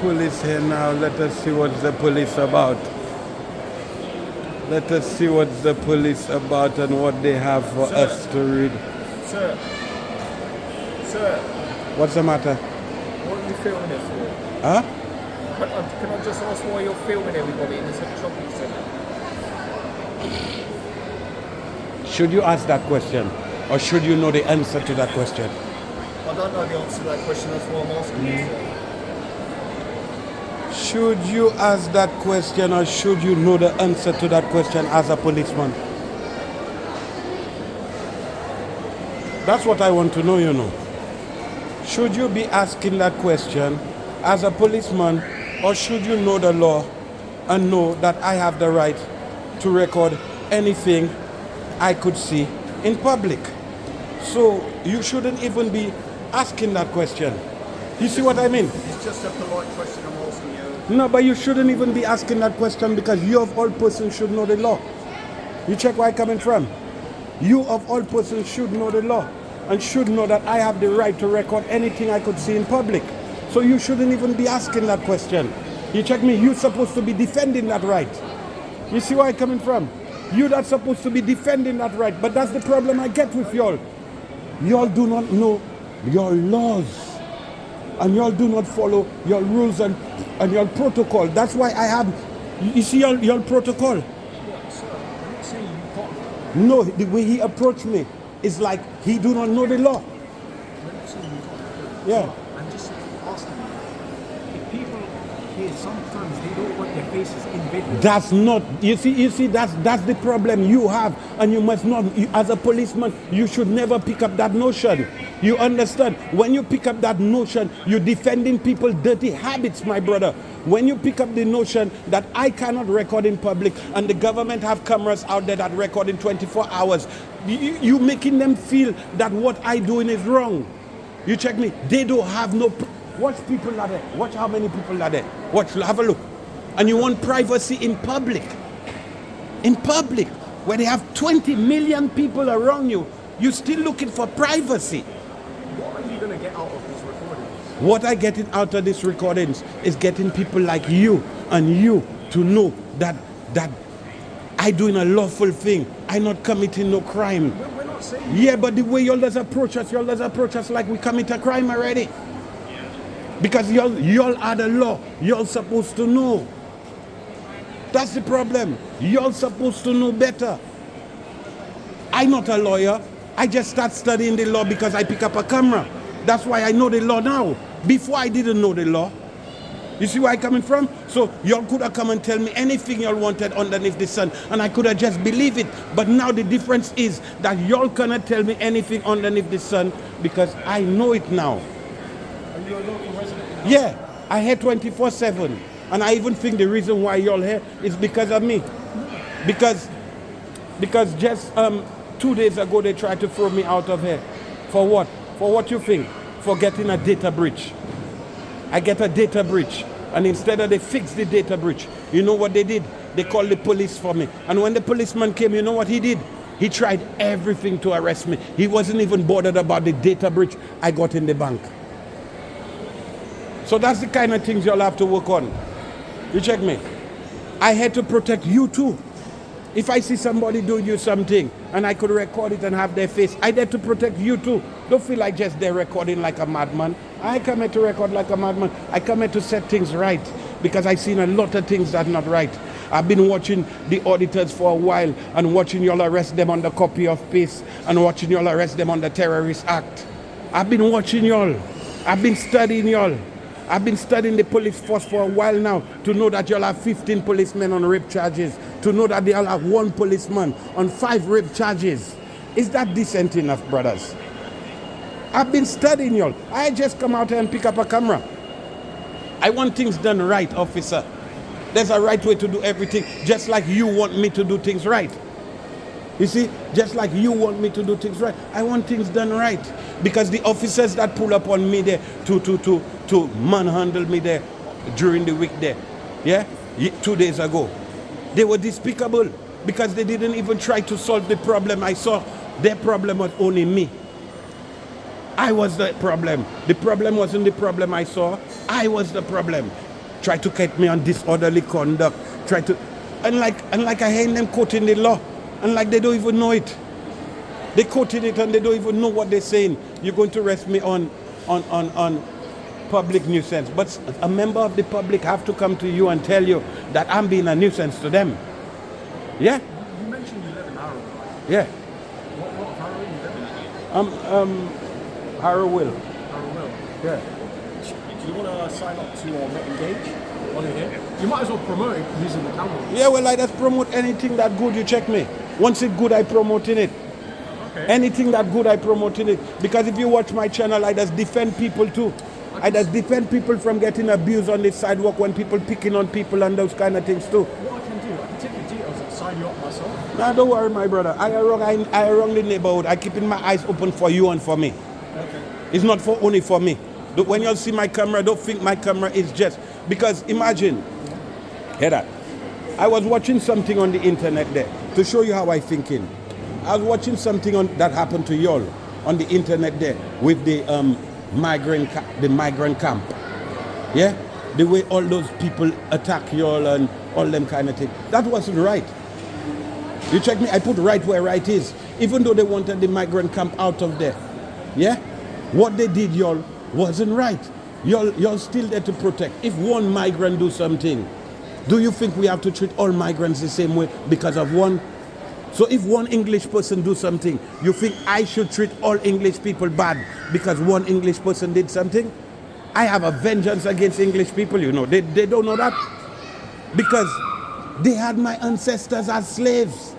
police here now. Let us see what's the police about. Let us see what's the police about and what they have for us to read. Sir. Sir. What's the matter? What are you filming it for? Huh? Can I just ask why you're filming everybody in this shopping centre? Should you ask that question? Or should you know the answer to that question? I don't know the answer to that question, that's why I'm asking you, sir. Should you ask that question or should you know the answer to that question as a policeman? That's what I want to know, you know. Should you be asking that question as a policeman or should you know the law and know that I have the right to record anything I could see in public? So you shouldn't even be asking that question. You see what I mean? It's just a polite question I'm asking you. No, but you shouldn't even be asking that question because you of all persons should know the law. You check where I'm coming from. You of all persons should know the law and should know that I have the right to record anything I could see in public. So you shouldn't even be asking that question. You check me, you're supposed to be defending that right. You see where I'm coming from? You're not supposed to be defending that right, but that's the problem I get with y'all. Y'all do not know your laws. And y'all do not follow your rules and your protocol. That's why I have, you see your protocol? Sir, I'm not saying you can't. No, the way he approached me is like he do not know the law. I'm not saying you can't. Yeah. I'm just asking you. If people here, sometimes they don't want their faces in video. That's not, you see, that's the problem you have. And you must not, as a policeman, you should never pick up that notion. You understand? When you pick up that notion, you're defending people's dirty habits, my brother. When you pick up the notion that I cannot record in public and the government have cameras out there that record in 24 hours, you making them feel that what I doing is wrong. You check me, they don't have no, watch people are there, watch how many people are there, watch, have a look. And you want privacy in public, where they have 20 million people around you, you're still looking for privacy. What are you going to get out of these recordings? What I get out of these recordings is getting people like you and you to know that I doing a lawful thing. I not committing no crime. We're not saying. Yeah, but the way y'all does approach us like we commit a crime already. Because y'all are the law. Y'all supposed to know. That's the problem. Y'all supposed to know better. I'm not a lawyer. I just start studying the law because I pick up a camera. That's why I know the law now. Before I didn't know the law. You see where I'm coming from? So y'all could have come and tell me anything y'all wanted underneath the sun and I could have just believed it. But now the difference is that y'all cannot tell me anything underneath the sun because I know it now. Are you a local resident? Yeah, I hear 24/7. And I even think the reason why y'all here is because of me. Because just 2 days ago they tried to throw me out of here. For what? For what you think? For getting a data breach. I get a data breach. And instead of they fix the data breach, you know what they did? They called the police for me. And when the policeman came, you know what he did? He tried everything to arrest me. He wasn't even bothered about the data breach I got in the bank. So that's the kind of things you'll have to work on. You check me. I had to protect you too. If I see somebody doing you something and I could record it and have their face, I had to protect you too. Don't feel like just they're recording like a madman. I come here to record like a madman. I come here to set things right because I've seen a lot of things that are not right. I've been watching the auditors for a while and watching y'all arrest them on the copy of peace and watching y'all arrest them on the terrorist act. I've been watching y'all. I've been studying y'all. I've been studying the police force for a while now to know that y'all have 15 policemen on rape charges, to know that they all have 1 policeman on 5 rape charges. Is that decent enough, brothers? I've been studying y'all. I just come out here and pick up a camera. I want things done right, officer. There's a right way to do everything, just like you want me to do things right. You see, just like you want me to do things right, I want things done right. Because the officers that pull up on me there to manhandle me there during the week there, 2 days ago, they were despicable because they didn't even try to solve the problem. I saw their problem was only me. I was the problem. The problem wasn't the problem I saw. I was the problem. try to get me on disorderly conduct, try to, and like I hear them quoting the law, and like they don't even know it. They quoted it and they don't even know what they're saying. You're going to arrest me on public nuisance. But a member of the public have to come to you and tell you that I'm being a nuisance to them. Yeah? You mentioned you live in Harrow, right? Yeah. What Harrow are you living in? Harrow Will. Harrow Will. Yeah. Do you want to sign up to Engage on here? You might as well promote it using the camera. Yeah, well, I just promote anything that good, you check me. Once it's good, I promoting it. Okay. Anything that good, I promoting it. Because if you watch my channel, I just defend people too. I just defend people from getting abused on the sidewalk when people picking on people and those kind of things too. What I can do, I can take the details and sign you up myself. Nah, don't worry, my brother. I around the neighborhood. I keeping my eyes open for you and for me. Okay. It's not for only for me. When you see my camera, don't think my camera is just... Because imagine, hear that. I was watching something on the internet there to show you how I thinking. I was watching something that happened to y'all on the internet there with the migrant camp. Yeah? The way all those people attack y'all and all them kind of things. That wasn't right. You check me, I put right where right is. Even though they wanted the migrant camp out of there. Yeah? What they did, y'all, wasn't right. Y'all still there to protect. If one migrant do something, do you think we have to treat all migrants the same way because of one? So if one English person do something, you think I should treat all English people bad because one English person did something? I have a vengeance against English people, you know. They don't know that. Because they had my ancestors as slaves.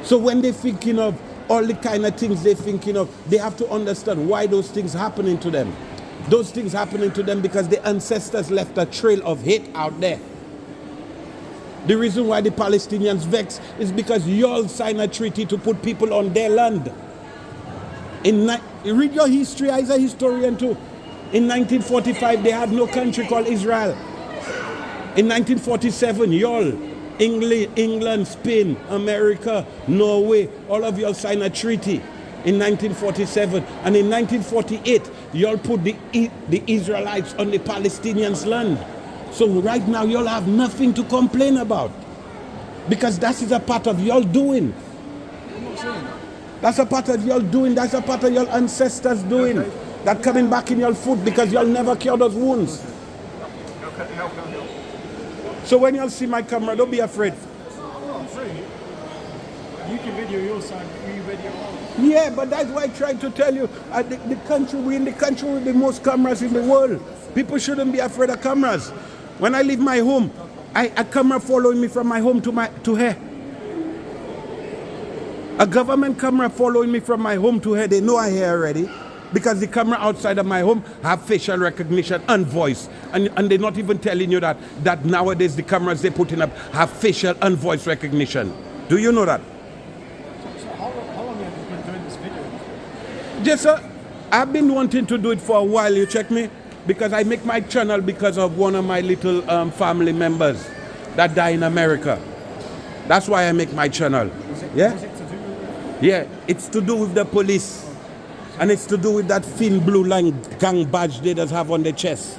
So when they're thinking of all the kind of things they're thinking of, they have to understand why those things happening to them. Those things happening to them because the ancestors left a trail of hate out there. The reason why the Palestinians vex is because y'all signed a treaty to put people on their land. Read your history, as a historian too. In 1945, they had no country called Israel. In 1947, y'all, England, Spain, America, Norway, all of y'all signed a treaty in 1947. And in 1948, y'all put the Israelites on the Palestinians' land. So right now, y'all have nothing to complain about. Because that is a part of y'all doing. I'm not saying that. That's a part of y'all doing. That's a part of y'all ancestors doing. Okay. That coming back in your foot because y'all never cured those wounds. Okay, help. So when y'all see my camera, don't be afraid. I'm not afraid. You can video your side, you video ours. Yeah, but that's why I tried to tell you. We're in the country with the most cameras in the world. People shouldn't be afraid of cameras. When I leave my home, a camera following me from my home to here. A government camera following me from my home to here. They know I here already. Because the camera outside of my home have facial recognition and voice. And they're not even telling you that nowadays the cameras they're putting up have facial and voice recognition. Do you know that? So how long have you been doing this video? Yes, sir. I've been wanting to do it for a while, you check me? Because I make my channel because of one of my little family members that die in America. That's why I make my channel. Yeah? Was it to do with? Yeah, it's to do with the police. And it's to do with that thin blue line gang badge they just have on their chest.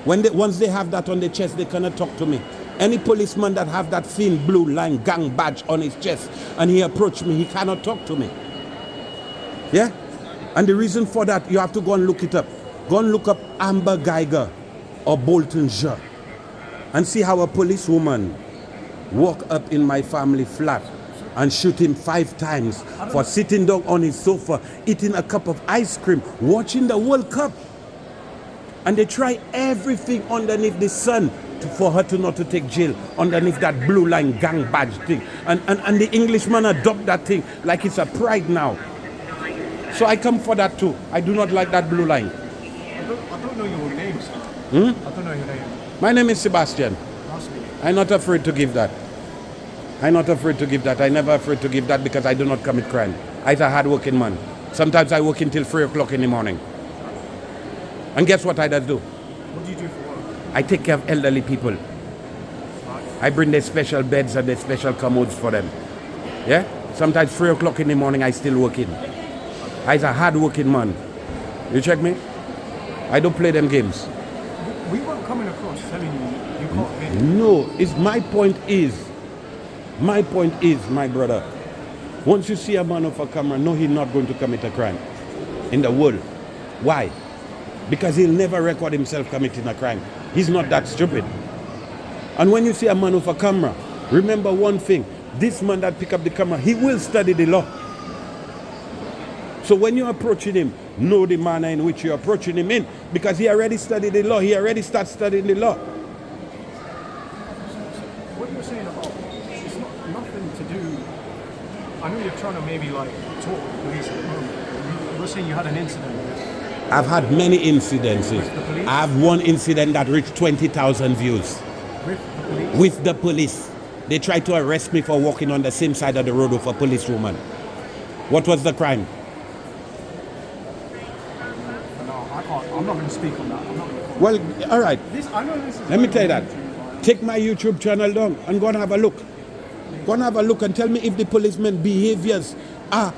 Once they have that on their chest, they cannot talk to me. Any policeman that have that thin blue line gang badge on his chest and he approach me, he cannot talk to me. Yeah? And the reason for that, you have to go and look it up. Go and look up Amber Geiger or Bolton Jean and see how a policewoman walk up in my family flat and shoot him 5 times for sitting down on his sofa, eating a cup of ice cream, watching the World Cup. And they try everything underneath the sun for her to not to take jail, underneath that blue line gang badge thing. And the Englishman adopt that thing like it's a pride now. So I come for that too. I do not like that blue line. I don't know your name, sir. I don't know your name. My name is Sebastian. I'm not afraid to give that. I'm not afraid to give that. I'm never afraid to give that because I do not commit crime. I'm a hard-working man. Sometimes I work until 3 o'clock in the morning. And guess what I does do? What do you do for work? I take care of elderly people. I bring their special beds and their special commodes for them. Yeah? Sometimes 3 o'clock in the morning I still working. I'm a hard-working man. You check me? I don't play them games. We weren't coming across telling you can't video. No, it's my point is, my brother, once you see a man off a camera, no, he's not going to commit a crime in the world. Why? Because he'll never record himself committing a crime. He's not that stupid. And when you see a man off a camera, remember one thing, this man that pick up the camera, he will study the law. So when you're approaching him, know the manner in which you're approaching him in, because he already studied the law. He already started studying the law. What you're saying about it's not nothing to do. I know you're trying to maybe like talk with the police at the moment. You're saying you had an incident with I've had many incidences. the police? I have one incident that reached 20,000 views With the police? with the police. They tried to arrest me for walking on the same side of the road with a policewoman. What was the crime? No, I can't. I'm not going to speak on that. I'm not going to. Well, all right. I know this is. Let me tell you that. Take my YouTube channel down and go and have a look. Go and have a look and tell me if the policemen behaviors are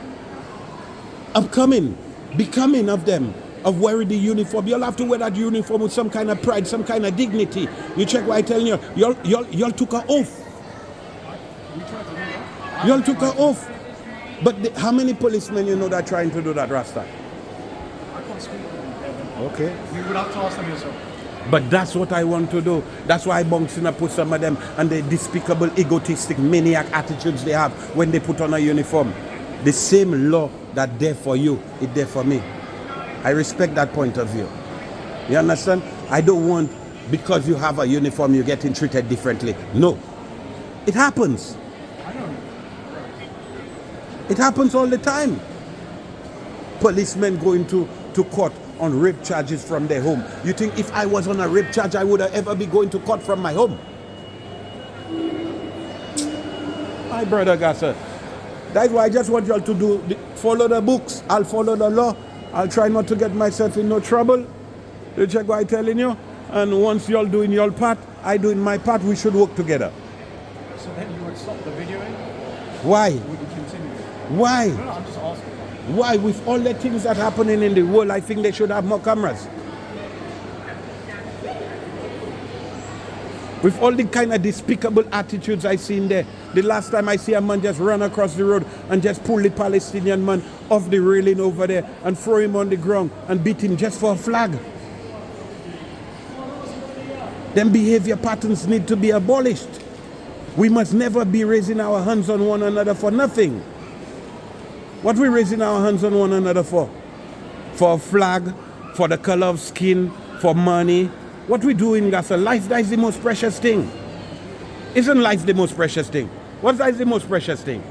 becoming of them, of wearing the uniform. You'll have to wear that uniform with some kind of pride, some kind of dignity. You check what I tell you. Y'all took an oath. We tried to do that. Y'all took an oath. But how many policemen you know that are trying to do that, Rasta? I can't speak. Okay. You would have to ask them yourself. But that's what I want to do. That's why I bunks in and put some of them and the despicable, egotistic, maniac attitudes they have when they put on a uniform. The same law that there for you, is there for me. I respect that point of view. You understand? I don't want, because you have a uniform, you're getting treated differently. No. It happens. I know. It happens all the time. Policemen going to court on rape charges from their home. You think if I was on a rape charge, I would have ever be going to court from my home? My brother Gasser, that's why I just want y'all to follow the books. I'll follow the law. I'll try not to get myself in no trouble. You check what I'm telling you? And once y'all doing your part, I doing my part, we should work together. So then you would stop the videoing? Why? Would you continue? Why? No, I'm just asking. Why? With all the things that happening in the world, I think they should have more cameras. With all the kind of despicable attitudes I seen there. The last time I see a man just run across the road and just pull the Palestinian man off the railing over there and throw him on the ground and beat him just for a flag. Them behavior patterns need to be abolished. We must never be raising our hands on one another for nothing. What we raising our hands on one another for? For a flag, for the color of skin, for money. What we doing, Gasa? Life, that is the most precious thing. Isn't life the most precious thing? What is the most precious thing?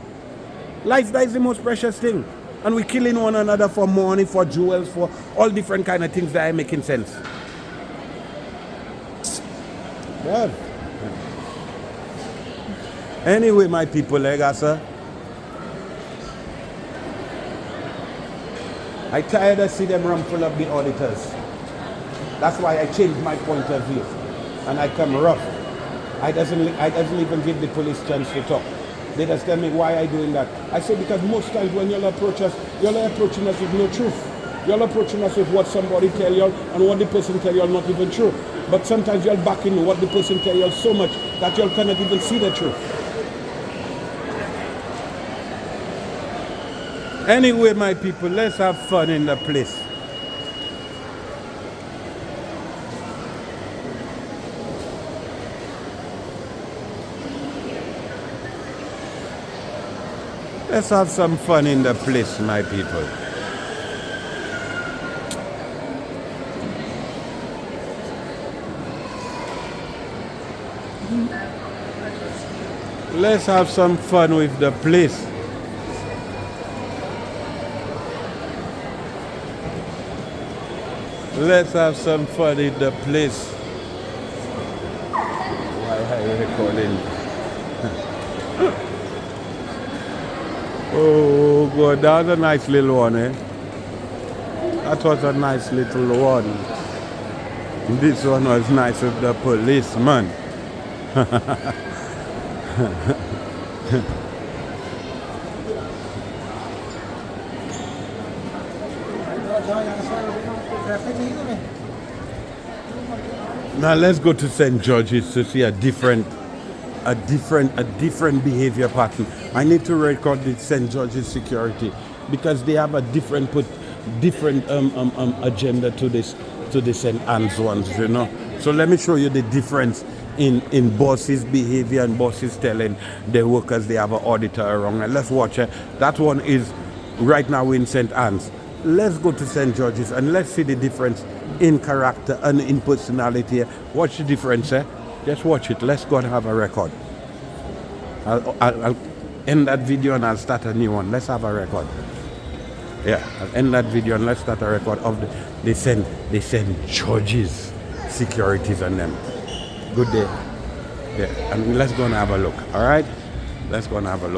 Life, that is the most precious thing. And we killing one another for money, for jewels, for all different kind of things that are making sense. God. Anyway, my people, Gasa, I tired of see them run full of the auditors. That's why I changed my point of view. And I come rough. I doesn't even give the police chance to talk. They just tell me why I doing that. I say because most times when y'all approach us, y'all are approaching us with no truth. Y'all approaching us with what somebody tell y'all and what the person tell y'all not even true. But sometimes y'all back in what the person tell y'all so much that y'all cannot even see the truth. Anyway, my people, let's have fun in the place. Let's have some fun in the place, my people. Let's have some fun with the place. Let's have some fun in the place. Why are you recording? Oh God, that was a nice little one, eh? That was a nice little one. This one was nice with the policeman. Now let's go to St. George's to see a different behavior pattern. I need to record the St. George's security because they have a different agenda to the St. Anne's ones, you know. So let me show you the difference in bosses' behavior and bosses telling their workers they have an auditor wrong. And let's watch it. That one is right now in St. Anne's. Let's go to St. George's and let's see the difference in character and in personality. Watch the difference, eh? Just watch it. Let's go and have a record. I'll end that video and I'll start a new one. Let's have a record. Yeah, I'll end that video and let's start a record of the St. George's securities and them. Good day. Yeah, and let's go and have a look. All right, let's go and have a look.